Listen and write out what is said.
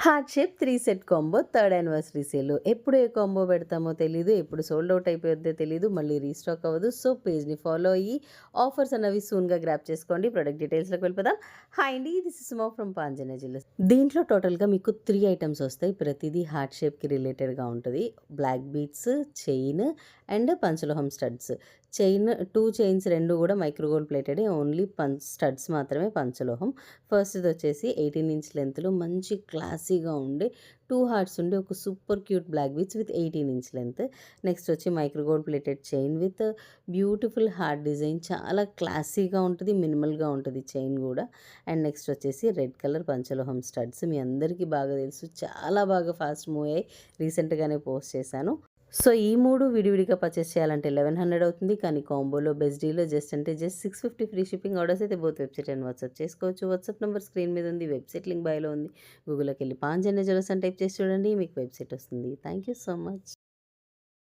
Heart shape 3 set combo third anniversary సేల్‌లో ఎప్పుడు ఏ combo పెడతామో తెలీదు. ఎప్పుడు సోల్డ్ ఔట్ అయిపోద్దో తెలీదు. మళ్ళీ రీస్టాక్ అవ్వదు. సో, పేజ్‌ని ఫాలో అయ్యి ఆఫర్స్ అన్నవి సూన్‌గా గ్రాబ్ చేసుకోండి. ప్రొడక్ట్ డీటెయిల్స్‌లోకి వెళ్ళిపోదాం. హాయ్ అండి. This is Suma from Panjaneya jewellers. దీంట్లో టోటల్‌గా మీకు 3 ఐటెమ్స్ వస్తాయి. ప్రతిదీ హార్ట్ షేప్‌కి రిలేటెడ్‌గా ఉంటది. Black beads, chain and panchaloham studs. Chain 2 chains 2 కూడా మైక్రో గోల్డ్ ప్లేటెడే. ఓన్లీ స్టడ్స్ మాత్రమే పంచలోహం. ఫస్ట్‌దొచ్చేసి 18 ఇంచ్ లెంత్‌లో మంచి క్లాసీగా ఉండే 2 హార్ట్స్ ఉండే ఒక super cute black beads with 18 inch length. Next వచ్చి micro gold plated chain with beautiful heart design. చాలా క్లాసీగా ఉంటది. మినిమల్‌గా ఉంటది చైన్ గూడా. అండ్ నెక్స్ట్ వచ్చేసి రెడ్ కలర్ పంచలోహం స్టడ్స్. మీ అందరికీ బాగా తెలుసు. చాలా బాగా ఫాస్ట్ మూవ్ అయ్యాయి. రీసెంట్‌గానే పోస్ట్ చేశాను. సో, ఈ 3 విడివిడిగా పర్చేస్ చేయాలంటే 1100 అవుతుంది. కానీ కాంబోలో బెస్ట్ డీల్‌లో జస్ట్ 650 ఫ్రీ షిప్పింగ్. ఆర్డర్స్ అయితే బోత్ వెబ్‌సైట్ అండ్ వాట్సాప్ చేసుకోవచ్చు. వాట్సాప్ నంబర్ స్క్రీన్ మీద ఉంది. వెబ్‌సైట్ లింక్ బయోలో ఉంది. గూగుల్‌లోకెళ్ళి పాంజన్య జ్యువెల్లర్స్ అని టైప్ చేసి చూడండి. మీకు వెబ్‌సైట్ వస్తుంది. Thank you so much.